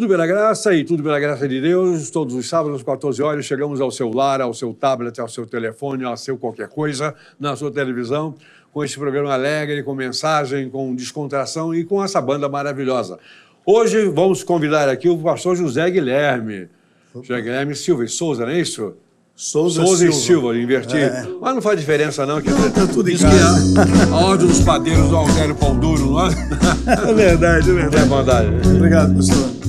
Tudo pela graça e tudo pela graça de Deus. Todos os sábados, às 14 horas, chegamos ao seu lar, ao seu tablet, ao seu telefone, ao seu qualquer coisa, na sua televisão, com este programa alegre, com mensagem, com descontração e com essa banda maravilhosa. Hoje vamos convidar aqui o pastor José Guilherme. José Guilherme Silva e Souza, não é isso? Souza e Silva, inverti. Mas não faz diferença, não. Não, tá tudo em diz casa. que a ordem dos padeiros do Altério Pão Duro, não é? É verdade, é verdade. É verdade. Obrigado, pastor.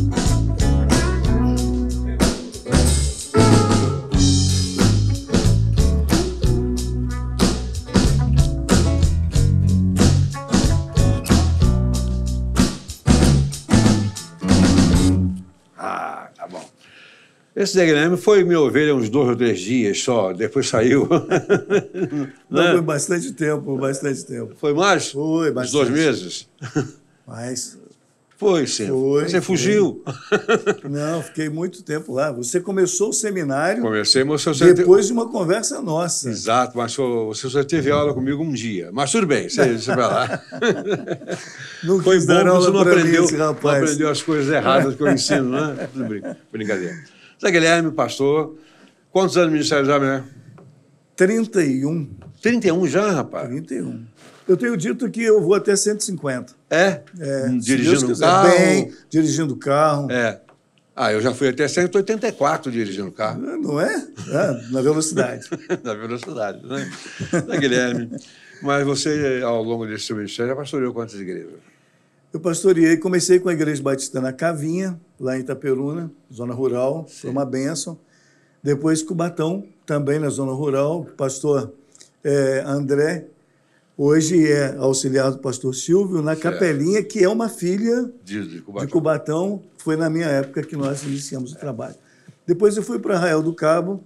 Tá bom. Esse Zé Guilherme foi minha ovelha uns 2 ou 3 dias só, depois saiu. Não, foi bastante tempo, bastante tempo. Foi mais? Foi, uns bastante. 2 meses? Mas... Foi, sim. Você fugiu? Não, fiquei muito tempo lá. Você começou o seminário Comecei, mas você... depois de uma conversa nossa. Exato, mas você só teve aula comigo um dia. Mas tudo bem, você vai lá. Não Foi quis bom dar que você aula não pra mim, aprendeu, esse não rapaz. aprendeu as coisas erradas que eu ensino, né? Tudo brincadeira. Zé Guilherme, pastor, quantos anos de ministério já, né? 31. 31 já, rapaz? 31. Eu tenho dito que eu vou até 150. É? Dirigindo um carro? Bem, dirigindo carro. É. Eu já fui até 184 dirigindo carro. Não é? Na velocidade. Na velocidade, né? Zé Guilherme, mas você, ao longo desse seu ministério, já pastoreou quantas igrejas? Eu pastoreei, comecei com a Igreja Batista na Cavinha, lá em Itaperuna, zona rural, foi uma bênção. Depois Cubatão, também na zona rural, o pastor André, hoje é auxiliar do pastor Silvio, na Capelinha, que é uma filha de Cubatão. Foi na minha época que nós iniciamos o trabalho. Depois eu fui para Arraial do Cabo,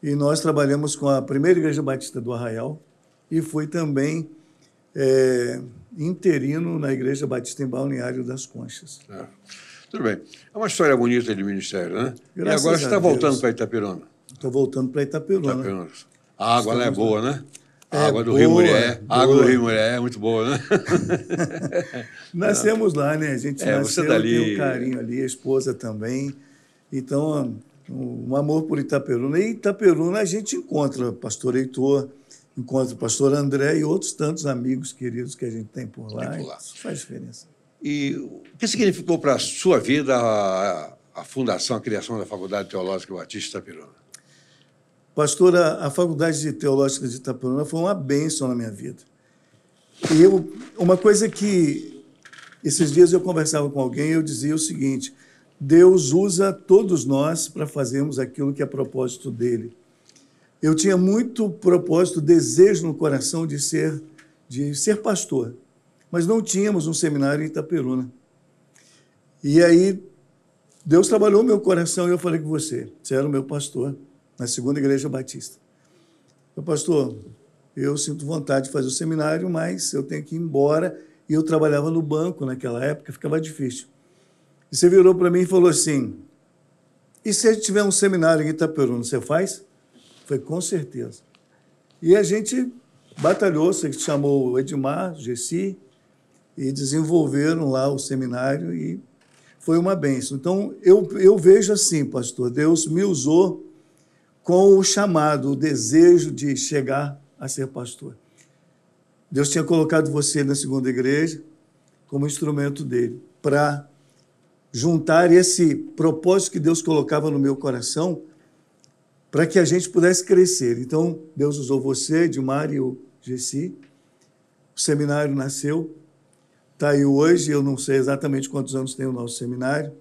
e nós trabalhamos com a primeira Igreja Batista do Arraial, e fui também interino na Igreja Batista em Balneário das Conchas. Tudo bem. É uma história bonita de ministério, né? Graças e agora você está a Deus. voltando para Itaperuna. Estou voltando para Itaperuna. A água lá é boa, né? A água do boa, Rio Mulher. A água boa. do Rio Mulher é muito boa, né? Nascemos lá, né? A gente nasceu, você dali... tem um carinho ali, a esposa também. Então, um amor por Itaperuna. E Itaperuna a gente encontra pastor Heitor, encontra o pastor André e outros tantos amigos queridos que a gente tem por lá. Isso faz diferença. E o que significou para a sua vida a fundação, a criação da Faculdade Teológica Batista de Itaperuna? Pastora, a Faculdade Teológica de Itaperuna foi uma bênção na minha vida. E uma coisa que esses dias eu conversava com alguém, eu dizia o seguinte: Deus usa todos nós para fazermos aquilo que é propósito dele. Eu tinha muito propósito, desejo no coração de ser pastor, mas não tínhamos um seminário em Itaperuna. E aí Deus trabalhou no meu coração e eu falei com você era o meu pastor na segunda Igreja Batista. Meu pastor, eu sinto vontade de fazer o seminário, mas eu tenho que ir embora. E eu trabalhava no banco naquela época, ficava difícil. E você virou para mim e falou assim: e se a gente tiver um seminário em Itaperuna, você faz? Foi com certeza. E a gente batalhou, você chamou o Edmar, o Gessi, e desenvolveram lá o seminário e foi uma bênção. Então, eu vejo assim, pastor, Deus me usou com o chamado, o desejo de chegar a ser pastor. Deus tinha colocado você na segunda igreja como instrumento dele, para juntar esse propósito que Deus colocava no meu coração, para que a gente pudesse crescer. Então, Deus usou você, Edmar e o Gessi. O seminário nasceu, está aí hoje. Eu não sei exatamente quantos anos tem o nosso seminário,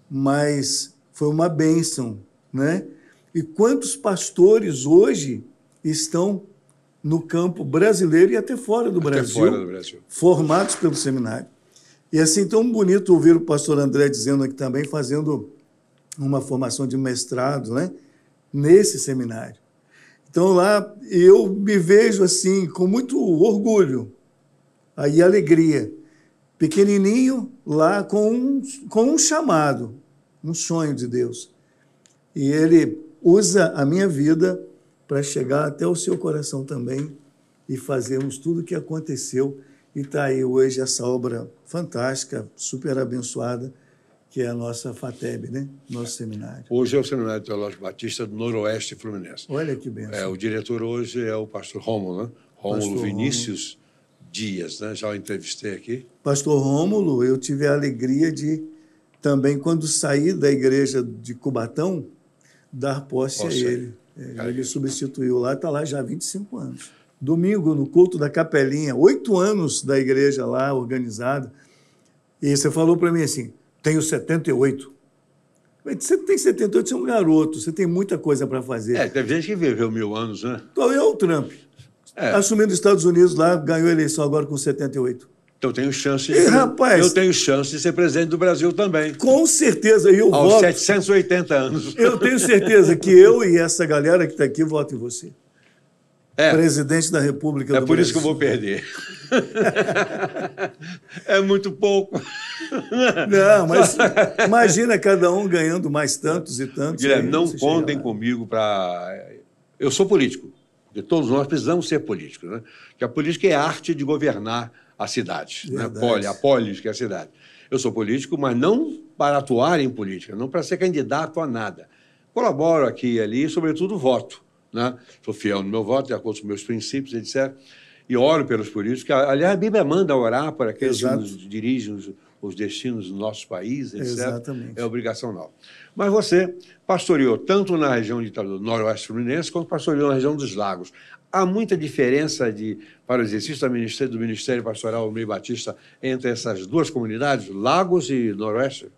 mas foi uma bênção, né? E quantos pastores hoje estão no campo brasileiro e até fora do Brasil, formados pelo seminário. E assim, tão bonito ouvir o pastor André dizendo aqui também, fazendo uma formação de mestrado, né, nesse seminário. Então, lá, eu me vejo assim, com muito orgulho e alegria, pequenininho, lá com um chamado, um sonho de Deus. E Ele usa a minha vida para chegar até o seu coração também e fazermos tudo o que aconteceu. E está aí hoje essa obra fantástica, super abençoada, que é a nossa FATEB, né? Nosso seminário. Hoje é o Seminário Teológico Batista do Noroeste Fluminense. Olha que bênção. O diretor hoje é o pastor Rômulo, né? Rômulo Vinícius Dias, né? Já o entrevistei aqui. Pastor Rômulo, eu tive a alegria de também, quando saí da igreja de Cubatão, dar posse a ele. Ele me substituiu lá, está lá já há 25 anos. Domingo, no culto da Capelinha, 8 anos da igreja lá, organizada. E você falou para mim assim, tenho 78. Você tem 78, você é um garoto, você tem muita coisa para fazer. Teve gente que viveu 1000 anos, né? Qual é o Trump? Assumindo os Estados Unidos lá, ganhou a eleição agora com 78. Então eu tenho chance eu tenho chance de ser presidente do Brasil também. Com certeza, eu voto. Aos 780 anos. Eu tenho certeza que eu e essa galera que está aqui votam em você. Presidente da República do Brasil. É por isso que eu vou perder. É muito pouco. Não, mas imagina cada um ganhando mais tantos e tantos. Guilherme, não contem comigo para... Eu sou político. E todos nós precisamos ser políticos, né? Porque a política é a arte de governar a cidade, né? A polis, que é a cidade. Eu sou político, mas não para atuar em política, não para ser candidato a nada. Colaboro aqui e ali, sobretudo voto, né? Sou fiel no meu voto, de acordo com meus princípios, etc. E oro pelos políticos. Aliás, a Bíblia manda orar para aqueles que nos dirigem os destinos do nosso país, etc. Exatamente. É obrigação nossa. Mas você pastoreou tanto na região do Noroeste Fluminense quanto pastoreou na região dos Lagos. Há muita diferença para o exercício do Ministério Pastoral do Meio Batista entre essas duas comunidades, Lagos e Noroeste?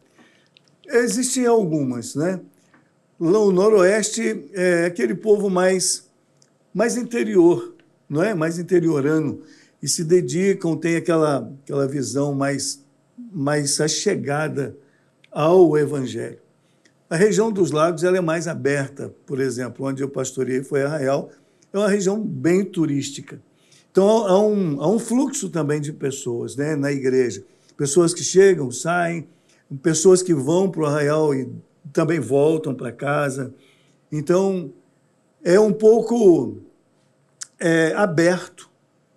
Existem algumas, né? O Noroeste é aquele povo mais interior, não é? Mais interiorano, e se dedicam, tem aquela visão mais achegada ao Evangelho. A região dos Lagos ela é mais aberta, por exemplo, onde eu pastoreei foi Arraial, é uma região bem turística. Então, há um fluxo também de pessoas, né, na igreja. Pessoas que chegam, saem, pessoas que vão para o Arraial e também voltam para casa. Então, é um pouco aberto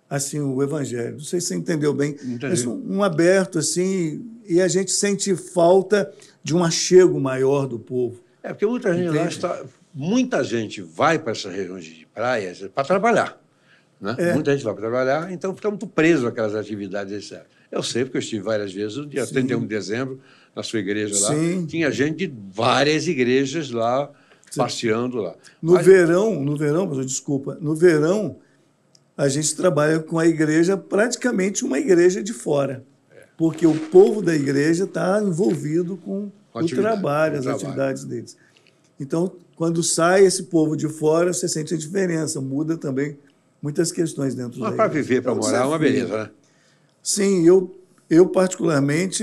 assim, o Evangelho. Não sei se você entendeu bem. Mas um aberto, assim, e a gente sente falta de um achego maior do povo. Porque muita gente lá muita gente vai para essas regiões de praia para trabalhar, né? Muita gente vai para trabalhar, então fica muito preso àquelas atividades, etc. Eu sei, porque eu estive várias vezes, no dia 31 de dezembro, na sua igreja lá, tinha gente de várias igrejas lá, passeando lá. No verão, desculpa, no verão, a gente trabalha com a igreja, praticamente uma igreja de fora, porque o povo da igreja está envolvido com o trabalho, as atividades deles. Então, quando sai esse povo de fora, você sente a diferença, muda também muitas questões dentro da igreja. Mas para viver, para morar, é uma beleza, né? Sim, eu particularmente,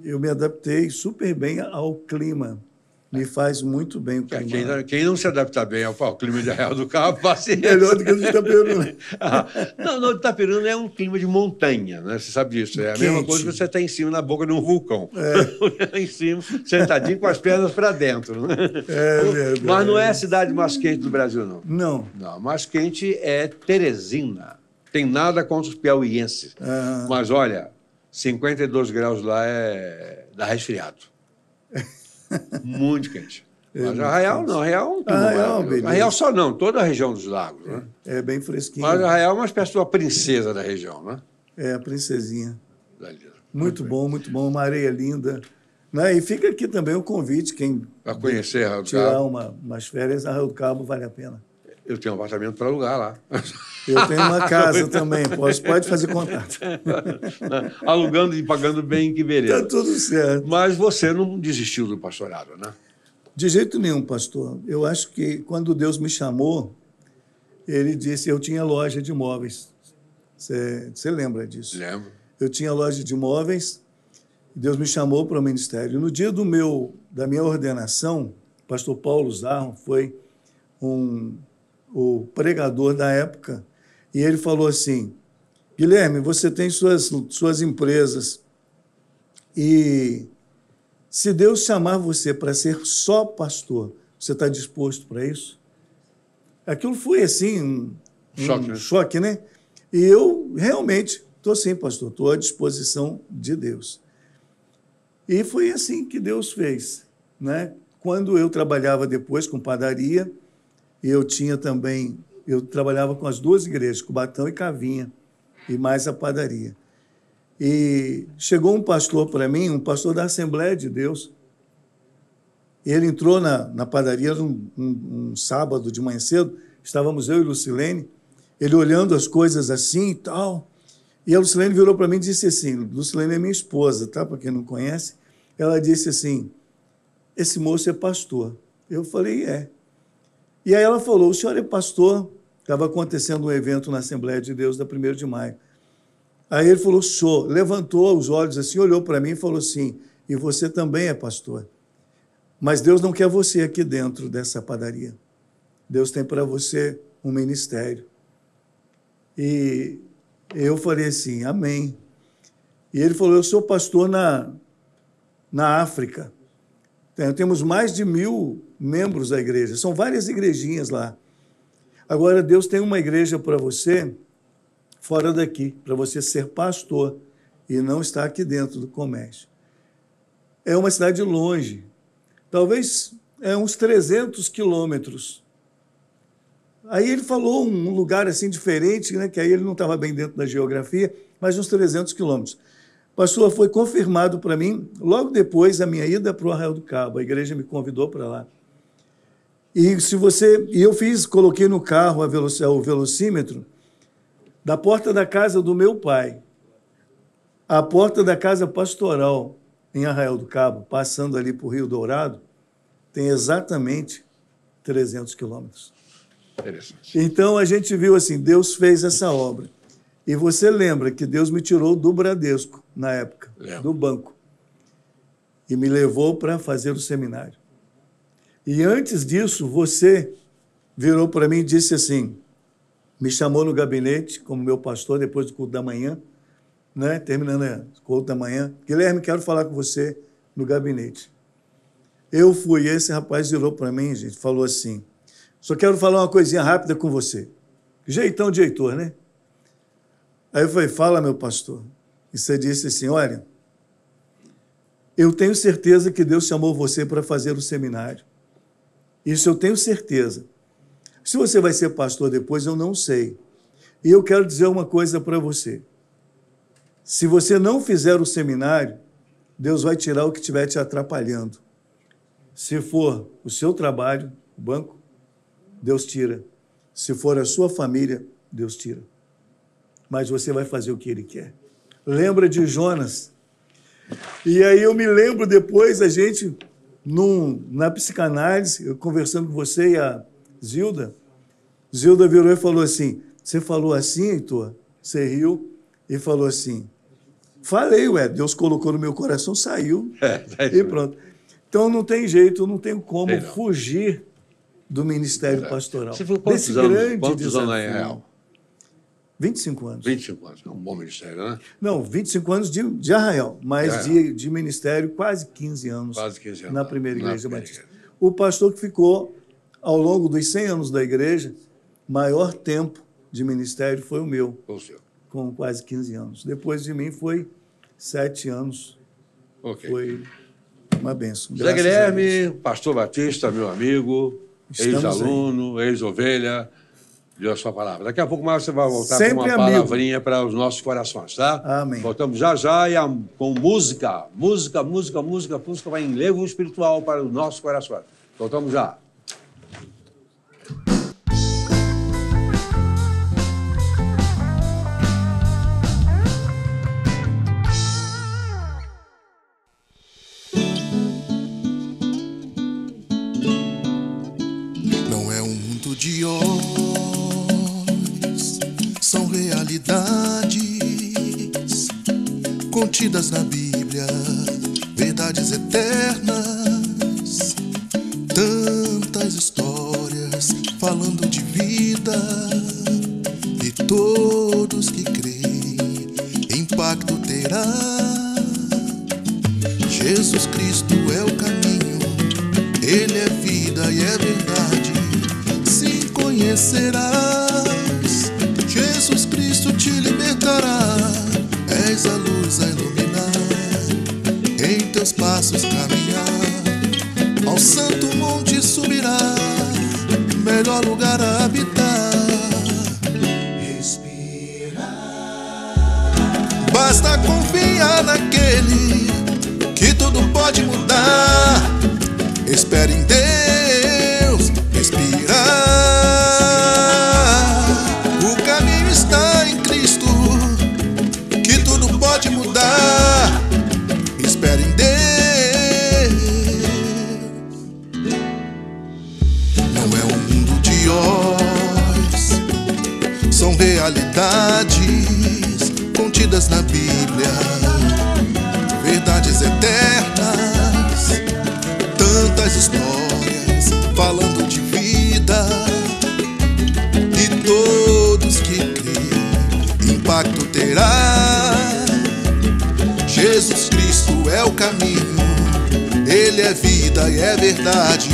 eu me adaptei super bem ao clima. Me faz muito bem o clima. Quem não se adaptar bem ao clima de Arraial do Cabo, paciência. Melhor do que o de Itaperuna. Não, Itaperuna é um clima de montanha, né? Você sabe disso. É a mesma coisa que você está em cima, na boca de um vulcão. Em cima, sentadinho com as pernas para dentro. Né? Verdade. Mas não é a cidade mais quente do Brasil, não. Não. Não, a mais quente é Teresina. Tem nada contra os piauienses. Mas, olha, 52 graus lá dá resfriado. Muito quente. Mas Arraial não, Arraial não. Arraial só não, toda a região dos Lagos. Né? É bem fresquinho. Mas Arraial é uma espécie de uma princesa da região, né? É, a princesinha. Muito bom, uma areia linda. Né? E fica aqui também o convite, quem para conhecer Arraial do tirar Cabo. umas férias, Arraial do Cabo vale a pena. Eu tenho um apartamento para alugar lá. Eu tenho uma casa também, pode fazer contato. Alugando e pagando bem, que beleza. Está tudo certo. Mas você não desistiu do pastorado, né? De jeito nenhum, pastor. Eu acho que quando Deus me chamou, ele disse, eu tinha loja de móveis. Você lembra disso? Lembro. Eu tinha loja de móveis, Deus me chamou para o ministério. No dia da minha ordenação, o pastor Paulo Zarro foi o pregador da época, e ele falou assim, Guilherme, você tem suas empresas, e se Deus chamar você para ser só pastor, você está disposto para isso? Aquilo foi assim, um choque, né? E eu realmente estou sim, pastor, estou à disposição de Deus. E foi assim que Deus fez, né? Quando eu trabalhava depois com padaria, eu tinha também, eu trabalhava com as duas igrejas, Cubatão e Cavinha, e mais a padaria. E chegou um pastor para mim, um pastor da Assembleia de Deus. Ele entrou na padaria um sábado de manhã cedo, estávamos eu e Lucilene, ele olhando as coisas assim e tal. E a Lucilene virou para mim e disse assim, Lucilene é minha esposa, tá? Para quem não conhece. Ela disse assim, esse moço é pastor. Eu falei, é. E aí ela falou, o senhor é pastor? Estava acontecendo um evento na Assembleia de Deus da 1º de maio. Aí ele falou, sou. Levantou os olhos assim, olhou para mim e falou assim, e você também é pastor. Mas Deus não quer você aqui dentro dessa padaria. Deus tem para você um ministério. E eu falei assim, amém. E ele falou, eu sou pastor na África. Temos mais de 1000 membros da igreja. São várias igrejinhas lá. Agora, Deus tem uma igreja para você fora daqui, para você ser pastor e não estar aqui dentro do comércio. É uma cidade longe. Talvez uns 300 quilômetros. Aí ele falou um lugar assim diferente, né, que aí ele não estava bem dentro da geografia, mas uns 300 quilômetros. Pastor, foi confirmado para mim, logo depois da minha ida para o Arraial do Cabo, a igreja me convidou para lá. E eu coloquei no carro o velocímetro da porta da casa do meu pai, à porta da casa pastoral em Arraial do Cabo, passando ali para o Rio Dourado, tem exatamente 300 quilômetros. Interessante. Então, a gente viu assim, Deus fez essa obra. E você lembra que Deus me tirou do Bradesco, na época, do banco, e me levou para fazer o seminário. E antes disso, você virou para mim e disse assim, me chamou no gabinete, como meu pastor, depois do culto da manhã, né, terminando o culto da manhã, Guilherme, quero falar com você no gabinete. Eu fui, esse rapaz virou para mim, gente, falou assim, só quero falar uma coisinha rápida com você. Jeitão de Heitor, né? Aí eu falei, fala, meu pastor. E você disse assim, olha, eu tenho certeza que Deus chamou você para fazer o seminário. Isso eu tenho certeza. Se você vai ser pastor depois, eu não sei. E eu quero dizer uma coisa para você. Se você não fizer o seminário, Deus vai tirar o que estiver te atrapalhando. Se for o seu trabalho, o banco, Deus tira. Se for a sua família, Deus tira. Mas você vai fazer o que Ele quer. Lembra de Jonas? E aí eu me lembro depois, a gente, na psicanálise, eu conversando com você e a Zilda virou e falou assim, você falou assim, Heitor? Você riu e falou assim, falei, Deus colocou no meu coração, saiu, e pronto. Então não tem jeito, não tenho como fugir do ministério pastoral. Você falou quantos anos na Real? 25 anos. 25 anos, é um bom ministério, né? Não, 25 anos de Arraial, mas de ministério, quase 15 anos. Quase 15 anos. Na primeira igreja batista. O pastor que ficou, ao longo dos 100 anos da igreja, maior tempo de ministério foi o meu. O seu. Com quase 15 anos. Depois de mim foi 7 anos. Ok. Foi uma bênção. Zé Guilherme, pastor Batista, meu amigo, ex-aluno, ex-ovelha, deu a sua palavra. Daqui a pouco mais você vai voltar sempre com uma palavrinha para os nossos corações, tá? Amém. Voltamos já e com música. Música vai em levo espiritual para os nossos corações. Voltamos já. Não é um mundo de olhos, são realidades contidas na Bíblia, verdades eternas, tantas histórias falando de vida, e todos que creem, impacto terá. Jesus Cristo é o caminho, Ele é vida e é verdade. Se conhecerás, Jesus Cristo te libertará. És a luz a iluminar em teu teus passos caminhar, ao santo monte subirá, melhor lugar a habitar. Respirar. Basta confiar naquele que tudo pode mudar. Espere em Deus, respirar. O caminho está em Cristo, que tudo pode mudar. Espere em Deus. Não é um mundo de heróis, são realidades contidas na Bíblia, verdades eternas, tantas histórias falando de vida, e todos que creem impacto terá. Jesus Cristo é o caminho, Ele é vida e é verdade.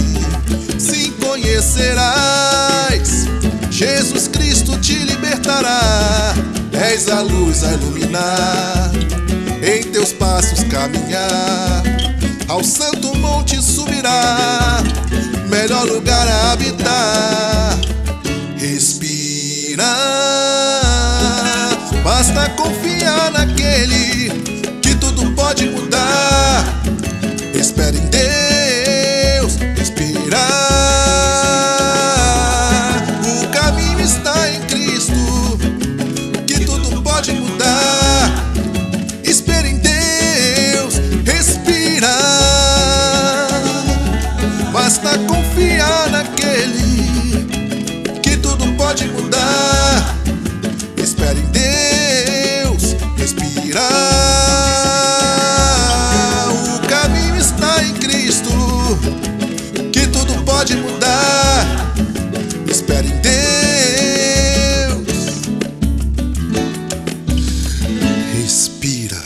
Sim, conhecerás, Jesus Cristo te libertará. És a luz a iluminar, em teus passos caminhar, ao santo monte subirá, melhor lugar a habitar. Respirar. Basta confiar naquele que tudo pode mudar. Espere em Deus, respirar. O caminho está em Cristo, que tudo pode mudar. Espere em Deus, respirar. Basta confiar naquele que tudo pode mudar. Espere em Deus, respirar. O caminho está em Cristo, que tudo pode mudar. Espere em Deus, respira.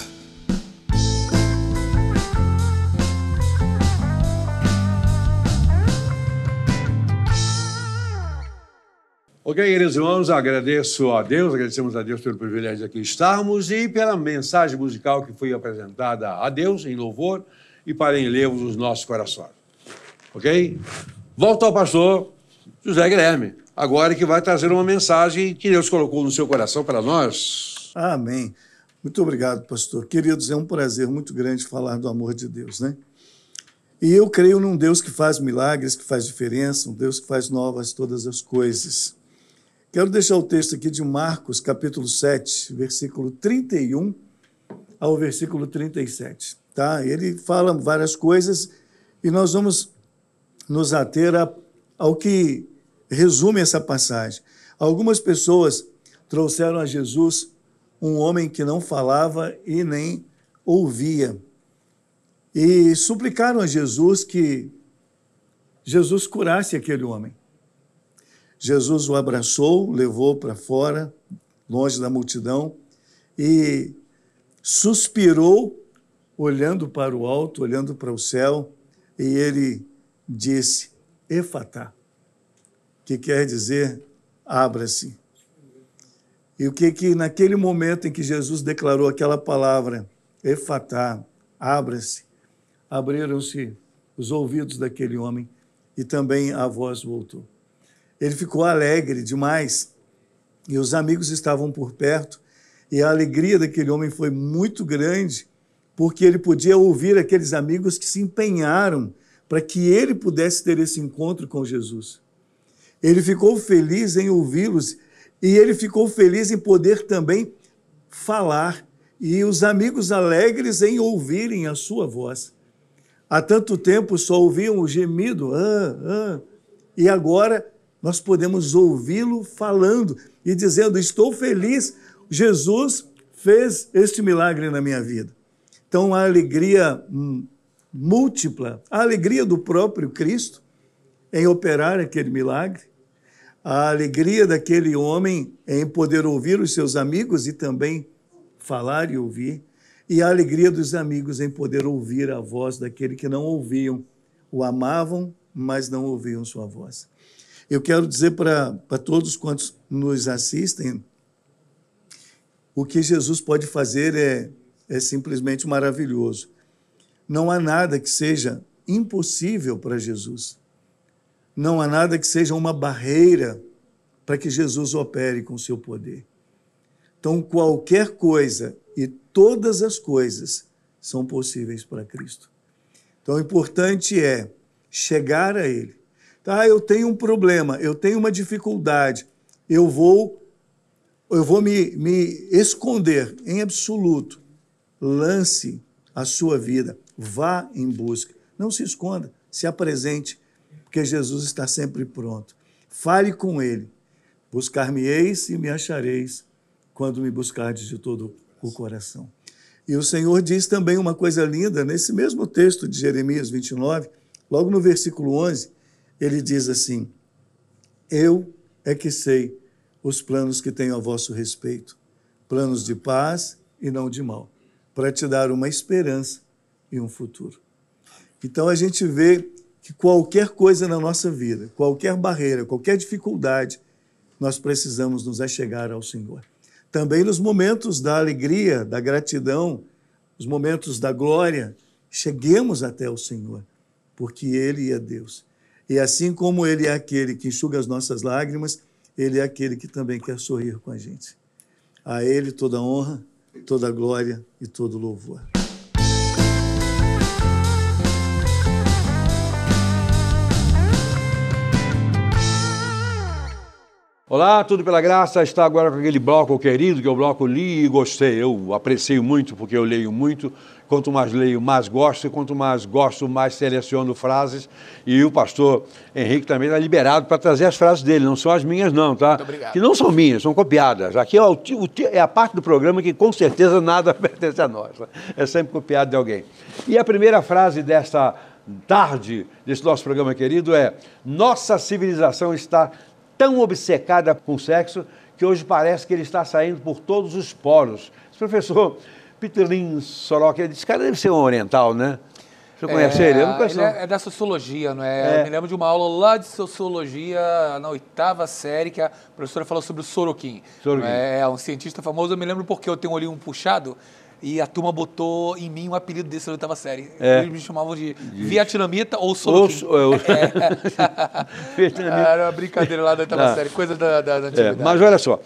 Ok, queridos irmãos, agradeço a Deus, agradecemos a Deus pelo privilégio de aqui estarmos e pela mensagem musical que foi apresentada a Deus em louvor e para enlevo dos nossos corações. Ok? Volto ao pastor José Guilherme, agora que vai trazer uma mensagem que Deus colocou no seu coração para nós. Amém. Muito obrigado, pastor. Queridos, é um prazer muito grande falar do amor de Deus, né? E eu creio num Deus que faz milagres, que faz diferença, um Deus que faz novas todas as coisas. Quero deixar o texto aqui de Marcos, capítulo 7, versículo 31 ao versículo 37. Tá? Ele fala várias coisas e nós vamos nos ater ao que resume essa passagem. Algumas pessoas trouxeram a Jesus um homem que não falava e nem ouvia. E suplicaram a Jesus que Jesus curasse aquele homem. Jesus o abraçou, levou para fora, longe da multidão, e suspirou, olhando para o alto, olhando para o céu, e ele disse, Efatá, que quer dizer, abra-se. E o que naquele momento em que Jesus declarou aquela palavra, Efatá, abra-se, abriram-se os ouvidos daquele homem e também a voz voltou. Ele ficou alegre demais e os amigos estavam por perto e a alegria daquele homem foi muito grande porque ele podia ouvir aqueles amigos que se empenharam para que ele pudesse ter esse encontro com Jesus. Ele ficou feliz em ouvi-los e ele ficou feliz em poder também falar e os amigos alegres em ouvirem a sua voz. Há tanto tempo só ouviam o gemido, e agora nós podemos ouvi-lo falando e dizendo, estou feliz, Jesus fez este milagre na minha vida. Então, a alegria múltipla, a alegria do próprio Cristo em operar aquele milagre, a alegria daquele homem em poder ouvir os seus amigos e também falar e ouvir, e a alegria dos amigos em poder ouvir a voz daquele que não ouviam, o amavam, mas não ouviam sua voz. Eu quero dizer para todos quantos nos assistem, o que Jesus pode fazer é simplesmente maravilhoso. Não há nada que seja impossível para Jesus. Não há nada que seja uma barreira para que Jesus opere com o seu poder. Então, qualquer coisa e todas as coisas são possíveis para Cristo. Então, o importante é chegar a Ele. Tá, eu tenho um problema, eu tenho uma dificuldade, eu vou me esconder em absoluto. Lance a sua vida, vá em busca. Não se esconda, se apresente, porque Jesus está sempre pronto. Fale com Ele. Buscar-me-eis e me achareis quando me buscardes de todo o coração. E o Senhor diz também uma coisa linda, nesse mesmo texto de Jeremias 29, logo no versículo 11, ele diz assim: eu é que sei os planos que tenho a vosso respeito, planos de paz e não de mal, para te dar uma esperança e um futuro. Então a gente vê que qualquer coisa na nossa vida, qualquer barreira, qualquer dificuldade, nós precisamos nos achegar ao Senhor. Também nos momentos da alegria, da gratidão, os momentos da glória, cheguemos até o Senhor, porque Ele é Deus. E assim como Ele é aquele que enxuga as nossas lágrimas, Ele é aquele que também quer sorrir com a gente. A Ele toda honra, toda glória e todo louvor. Olá, tudo pela graça, está agora com aquele bloco querido, que é o bloco Li e Gostei. Eu aprecio muito, porque eu leio muito. Quanto mais leio, mais gosto, e quanto mais gosto, mais seleciono frases. E o pastor Henrique também está liberado para trazer as frases dele, não são as minhas não, tá? Muito obrigado. Que não são minhas, são copiadas. Aqui é a parte do programa que com certeza nada pertence a nós. É sempre copiado de alguém. E a primeira frase desta tarde, desse nosso programa querido é: nossa civilização está tão obcecada com o sexo que hoje parece que ele está saindo por todos os poros. Esse professor Peterlin Soroka, esse cara deve ser um oriental, né? Você conhece ele? Eu não conheço. Ele é da sociologia, não é? Eu me lembro de uma aula lá de sociologia na 8ª série, que a professora falou sobre o Sorokin. É um cientista famoso. Eu me lembro porque eu tenho um olhinho puxado e a turma botou em mim um apelido desse na 8ª série. Eles me chamavam de vietnamita ou Sorokin. Era uma brincadeira lá da 8ª série, coisa da antiguidade. Mas olha só,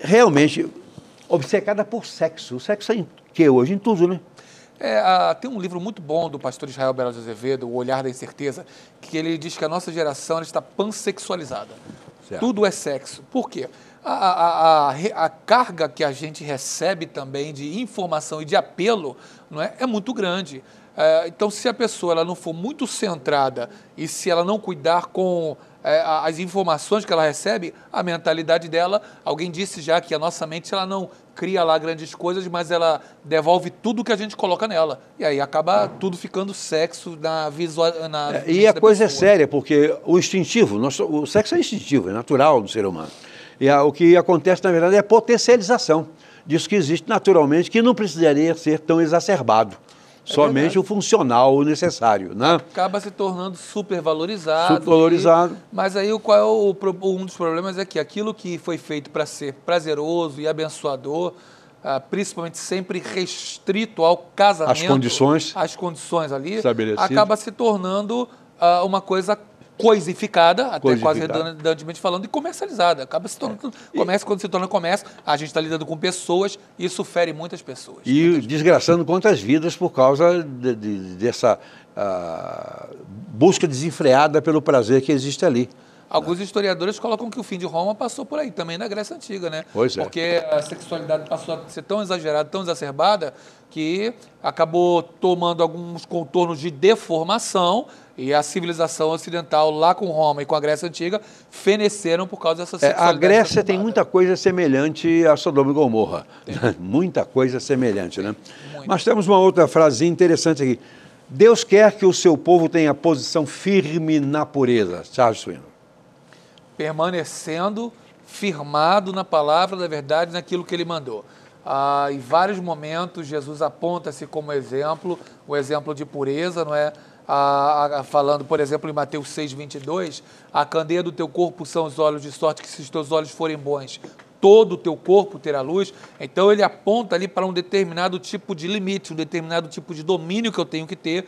realmente obcecada por sexo. O sexo é em que hoje? Em tudo, né? Tem um livro muito bom do pastor Israel Belo de Azevedo, O Olhar da Incerteza, que ele diz que a nossa geração ela está pansexualizada. Certo. Tudo é sexo. Por quê? A carga que a gente recebe também de informação e de apelo, não é muito grande. Então, se a pessoa ela não for muito centrada e se ela não cuidar com as informações que ela recebe, a mentalidade dela, alguém disse já que a nossa mente ela não cria lá grandes coisas, mas ela devolve tudo que a gente coloca nela. E aí acaba tudo ficando sexo na visual. E a coisa é séria, porque o instintivo, o sexo é instintivo, é natural do ser humano. E o que acontece, na verdade, é a potencialização disso que existe naturalmente, que não precisaria ser tão exacerbado. Somente verdade. O funcional, o necessário, né? Acaba se tornando supervalorizado. Supervalorizado. Mas aí qual é um dos problemas é que aquilo que foi feito para ser prazeroso e abençoador, principalmente sempre restrito ao casamento, as condições ali, acaba se tornando uma coisa coisificada, até quase redundantemente falando, e comercializada. Acaba se tornando comércio, quando se torna comércio, a gente está lidando com pessoas e isso fere muitas pessoas. E desgraçando quantas vidas por causa dessa busca desenfreada pelo prazer que existe ali. Alguns historiadores colocam que o fim de Roma passou por aí, também na Grécia Antiga, né? Pois é. Porque a sexualidade passou a ser tão exagerada, tão exacerbada, que acabou tomando alguns contornos de deformação e a civilização ocidental lá com Roma e com a Grécia Antiga feneceram por causa dessa sexualidade. A Grécia tem muita coisa semelhante a Sodoma e Gomorra. Muita coisa semelhante, né? Muito. Mas temos uma outra frase interessante aqui. Deus quer que o seu povo tenha posição firme na pureza. Charles Swindoll. Permanecendo firmado na palavra da verdade, naquilo que ele mandou. Em vários momentos, Jesus aponta-se como exemplo, o exemplo de pureza, não é? Falando, por exemplo, em Mateus 6, 22, a candeia do teu corpo são os olhos, de sorte que se os teus olhos forem bons, todo o teu corpo terá luz. Então ele aponta ali para um determinado tipo de limite, um determinado tipo de domínio que eu tenho que ter,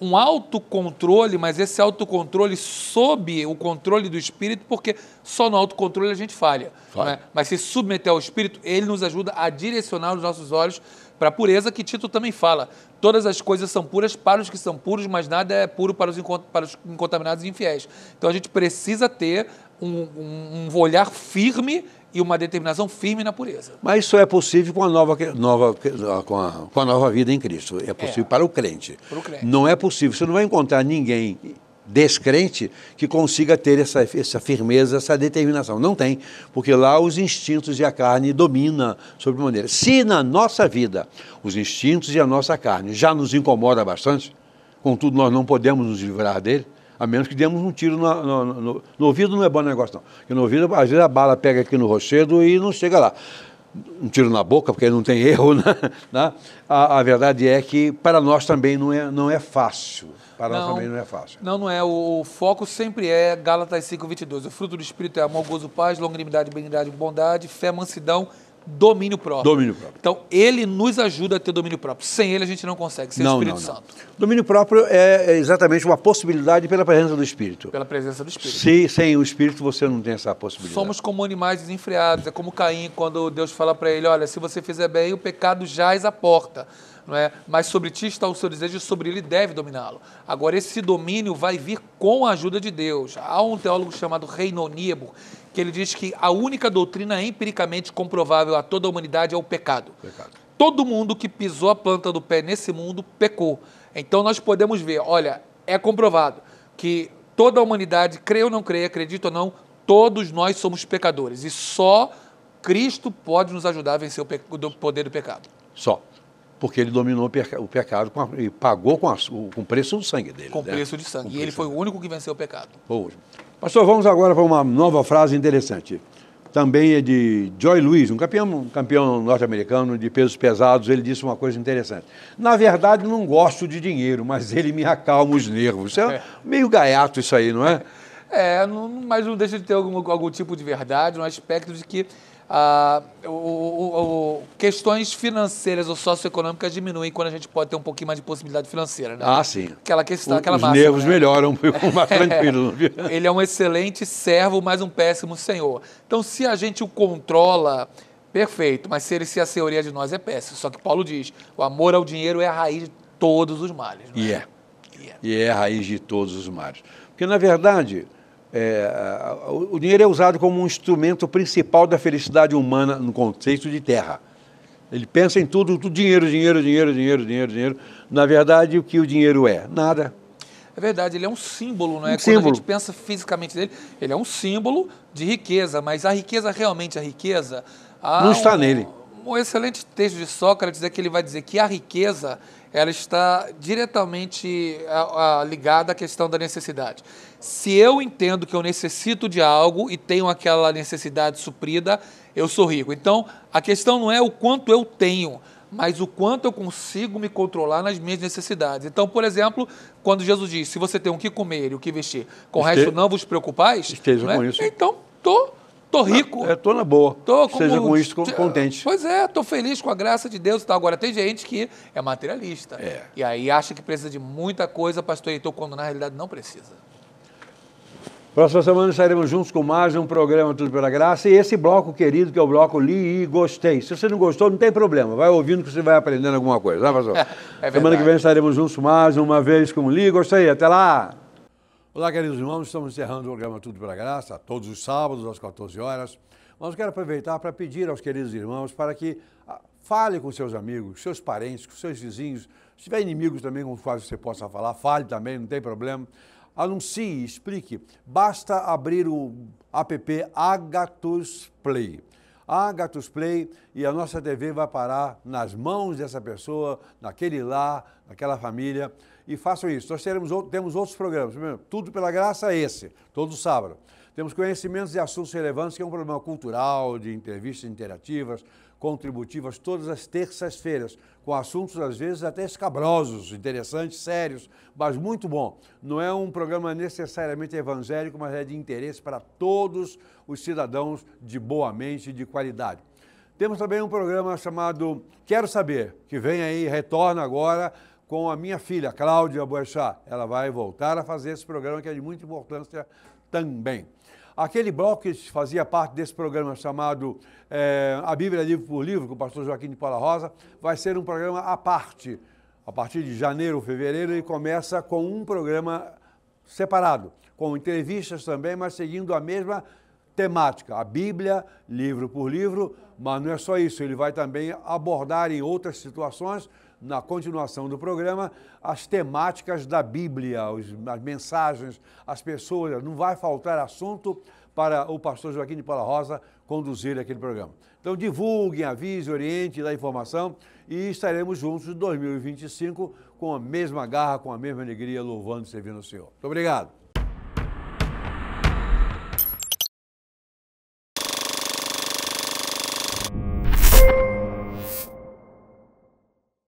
um autocontrole, mas esse autocontrole sob o controle do Espírito, porque só no autocontrole a gente falha. Não é? Mas se submeter ao Espírito, ele nos ajuda a direcionar os nossos olhos para a pureza, que Tito também fala. Todas as coisas são puras para os que são puros, mas nada é puro para os incontaminados e infiéis. Então a gente precisa ter um olhar firme e uma determinação firme na pureza. Mas isso é possível com a nova vida em Cristo. É possível para o crente. Para o crente. Não é possível. Você não vai encontrar ninguém descrente que consiga ter essa firmeza, essa determinação. Não tem, porque lá os instintos e a carne dominam sobremaneira. Se na nossa vida os instintos e a nossa carne já nos incomodam bastante, contudo nós não podemos nos livrar dele, a menos que demos um tiro no ouvido. Não é bom negócio não, porque no ouvido às vezes a bala pega aqui no rochedo e não chega lá. Um tiro na boca, porque não tem erro, né? A verdade é que para nós também não é fácil. Para nós também não é fácil. Não é. O foco sempre é Gálatas 5:22. O fruto do Espírito é amor, gozo, paz, longanimidade, benignidade, bondade, fé, mansidão, domínio próprio. Domínio próprio. Então, ele nos ajuda a ter domínio próprio. Sem ele, a gente não consegue, sem o Espírito Santo. Domínio próprio é exatamente uma possibilidade pela presença do Espírito. Pela presença do Espírito. Se sem o Espírito você não tem essa possibilidade. Somos como animais desenfreados. É como Caim, quando Deus fala para ele, olha, se você fizer bem, o pecado jaz à porta. Não é? Mas sobre ti está o seu desejo e sobre ele deve dominá-lo. Agora, esse domínio vai vir com a ajuda de Deus. Há um teólogo chamado Reino Niebuhr, que ele diz que a única doutrina empiricamente comprovável a toda a humanidade é o pecado. Todo mundo que pisou a planta do pé nesse mundo pecou. Então nós podemos ver, olha, é comprovado que toda a humanidade, creia ou não creia, acredita ou não, todos nós somos pecadores. E só Cristo pode nos ajudar a vencer o poder do pecado. Só. Porque ele dominou o pecado e pagou com o preço do sangue dele. Com preço de sangue. E ele foi o único que venceu o pecado. Pastor, vamos agora para uma nova frase interessante. Também é de Joy Louis, um campeão norte-americano de pesos pesados. Ele disse uma coisa interessante. Na verdade, não gosto de dinheiro, mas ele me acalma os nervos. Isso é meio gaiato isso aí, não é? Mas não deixa de ter algum tipo de verdade, no aspecto de que questões financeiras ou socioeconômicas diminuem quando a gente pode ter um pouquinho mais de possibilidade financeira, né? Sim. Aquela questão, aquela Os máxima, nervos né? melhoram, ficam mais tranquilos. Ele é um excelente servo, mas um péssimo senhor. Então, se a gente o controla, perfeito, mas se ele se assenhoria de nós, é péssimo. Só que Paulo diz, o amor ao dinheiro é a raiz de todos os males. Não é? E é a raiz de todos os males. Porque, na verdade, o dinheiro é usado como um instrumento principal da felicidade humana no conceito de terra. Ele pensa em tudo dinheiro. Na verdade, o que o dinheiro é? Nada. É verdade, ele é um símbolo, não é? Símbolo. Quando a gente pensa fisicamente nele, ele é um símbolo de riqueza, mas a riqueza, realmente a riqueza... Não está nele. Um excelente texto de Sócrates é que ele vai dizer que a riqueza ela está diretamente ligada à questão da necessidade. Se eu entendo que eu necessito de algo e tenho aquela necessidade suprida, eu sou rico. Então, a questão não é o quanto eu tenho, mas o quanto eu consigo me controlar nas minhas necessidades. Então, por exemplo, quando Jesus diz, se você tem o que comer e o que vestir, com o resto não vos preocupais, esteja com isso. Então, Tô rico. Estou na boa. Seja com isso contente. Pois é, estou feliz com a graça de Deus e tal. Agora, tem gente que é materialista. E aí acha que precisa de muita coisa, pastor Heitor, quando na realidade não precisa. Próxima semana estaremos juntos com mais um programa Tudo Pela Graça. E esse bloco querido, que é o bloco Li e Gostei. Se você não gostou, não tem problema. Vai ouvindo que você vai aprendendo alguma coisa. Né, pastor? Semana que vem estaremos juntos mais uma vez com Li e Gostei. Até lá! Olá, queridos irmãos, estamos encerrando o programa Tudo Pela Graça, todos os sábados, às 14 horas. Mas quero aproveitar para pedir aos queridos irmãos para que fale com seus amigos, seus parentes, com seus vizinhos. Se tiver inimigos também com os quais você possa falar, fale também, não tem problema. Anuncie, explique. Basta abrir o app Agathos Play. Agathos Play, e a nossa TV vai parar nas mãos dessa pessoa, naquele lar, naquela família. E façam isso. Nós temos outros programas. Primeiro, Tudo Pela Graça é esse, todo sábado. Temos Conhecimentos e Assuntos Relevantes, que é um programa cultural, de entrevistas interativas, contributivas, todas as terças-feiras, com assuntos às vezes até escabrosos, interessantes, sérios, mas muito bom. Não é um programa necessariamente evangélico, mas é de interesse para todos os cidadãos de boa mente e de qualidade. Temos também um programa chamado Quero Saber, que vem aí, retorna agora com a minha filha, Cláudia Boechat. Ela vai voltar a fazer esse programa que é de muita importância também. Aquele bloco que fazia parte desse programa chamado A Bíblia Livro por Livro, com o pastor Joaquim de Paula Rosa, vai ser um programa à parte. A partir de janeiro ou fevereiro, ele começa com um programa separado, com entrevistas também, mas seguindo a mesma temática, a Bíblia, livro por livro, mas não é só isso, ele vai também abordar em outras situações, na continuação do programa, as temáticas da Bíblia, as mensagens, as pessoas, não vai faltar assunto para o pastor Joaquim de Paula Rosa conduzir aquele programa. Então divulguem, avise, oriente, dá informação e estaremos juntos em 2025 com a mesma garra, com a mesma alegria, louvando e servindo o Senhor. Muito obrigado.